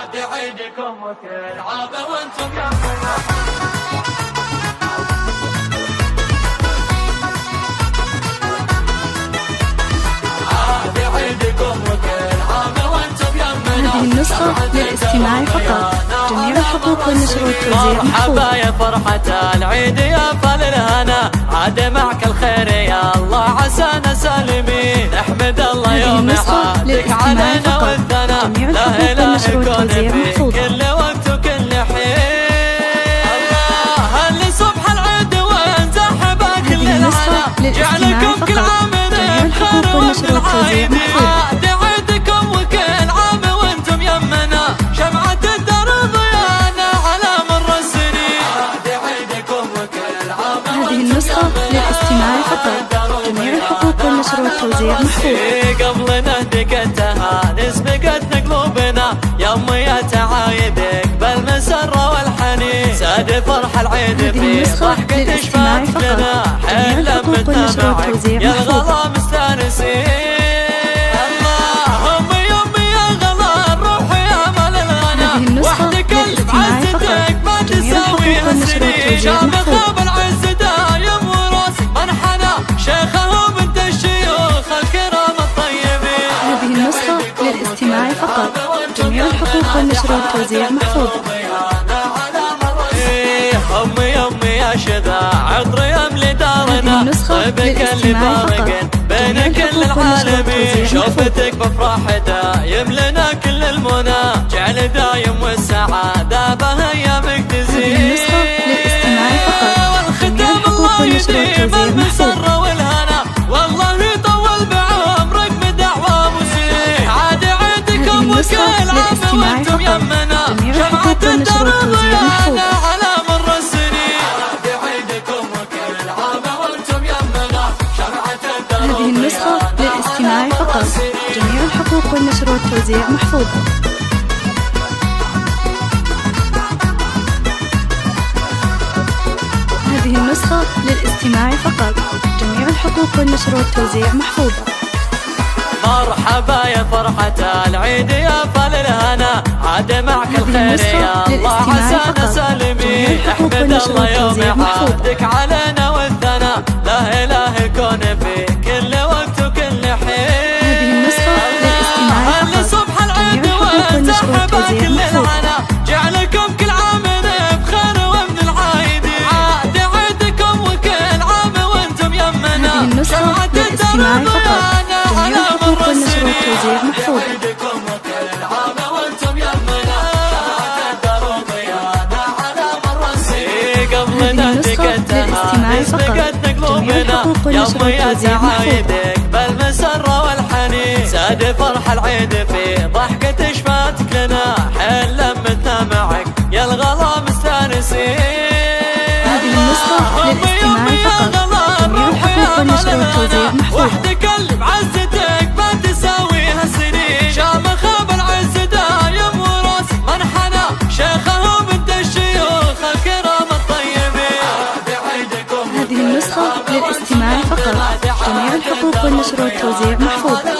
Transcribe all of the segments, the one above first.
عاد عيدكم وكل عام وانتم يمنا. هذه النسخة للاستماع فقط. جميع الحقوق والنشر والتوزيع محفوظ. مرحبا يا فرحة العيد يا فال الهنا، عاد معك الخير يا الله عسانا سالمين. احمد الله يوم عادك علينا والثنا، لا اله يكون في كل وقت وكل حين. الله اللي صبح العيد وانزحبا كل الهنا، جعلكم كل عام بخير ومن العيد. عاد عيدكم وكل عام وانتم يمنا، شمعة الدرب ضيانا على مر السنين. عاد عيدكم وكل عام. هذه النسخة للاستماع فقط. جميع الحقوق والنشر والتوزيع محفوظ. قبل نهدك التهاني سبقت قلوبنا، يا امي يا تعايدك بالمسرة والحنين. ساد فرح العيد في ضحكة شفاف لنا، حين لمتنا معك يا الغلا مستانسين. الله امي يا غلا الروح يا مال الغنا، وحدك اللي بعزتك ما تساويها السنين. شامخة بالعز دايم وراسي منحنى، شيخه بنت الشيوخ الكرام الطيبين. هذه النسخة للاستماع فقط. جميع الحقوق والنشر والتوزيع محفوظ. امي يا شذا عطر يملي دارنا، طيبك اللي فارق بين كل العالمين. شوفتك بفرحته يملنا كل المنى، جعل دايم والسعادة بهيامك تزيد. هذه النسخة للاستماع فقط. والختام الله يديم المسرة والهنا، والله يطول بعمرك بدعوة مسيح. عاد عيدكم وكل عام وانتم يمنا، شمعة الدرب ضيانا على مر السنين. عاد عيدكم وكل عام وانتم يمنا، شمعة الدرب. هذه النسخة للاستماع فقط. جميع الحقوق والنشر والتوزيع محفوظة. هذه النسخة للاستماع فقط. جميع الحقوق والنشر والتوزيع محفوظة. مرحبا يا فرحة العيد يا فال الهنا، عاد معك الخير يا الله عسانا سالمين. احمد الله يوم عادك علينا والثنا، لا اله يكون في كل وقت وكل حين. هذه النسخة للاستماع فقط. اللي صبح العيد وانزحبا كل الهنا، جعلكم كل عام بخير ومن العايدين. عاد عيدكم وكل عام وانتم يمنا، هذه النسخة للاستماع فقط. جميع الحقوق والنشر والتوزيع محفوظة. قبل نهدك التهاني سبقت قلوبنا، يا امي يا تعايدك بالمسرة والحنين. ساد فرح العيد في ضحكة شفاتك لنا، حين لمتنا معك يا الغلا مستانسين. هذه النسخة للاستماع فقط. جميع الحقوق والنشر والتوزيع محفوظ. وحدك اللي بعزتك ما تساويها السنين. شامخة بالعز دايم وراسي منحنى، شيخه بنت الشيوخ الكرام الطيبين. هذه النسخة للاستماع فقط. جميع الحقوق والنشر والتوزيع محفوظة.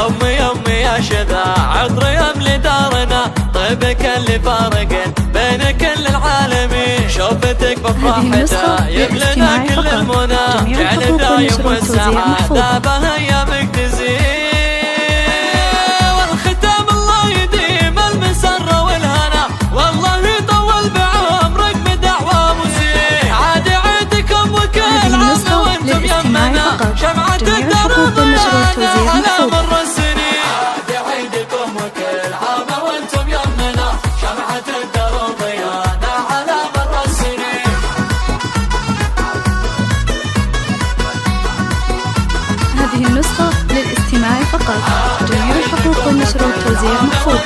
امي يا شذا عطر يملي دارنا، طيبك اللي فارق بين كل العالمين. شوفتك بفرحته يملنا كل المنى، جعل دايم والسعادة بهيامك تزيد. والختام الله يديم المسرة والهنا، والله يطول بعمرك بدعوة مسيح. عاد عيدكم وكل عام وانتم يمنا، شمعة الدرب ضيانا على مر السنين. عاد عيدكم وكل عام وانتم يمنا، شمعة الدرب ضيانا على مر السنين. هذه النسخة للاستماع فقط. جميع الحقوق والنشر والتوزيع محفوظة.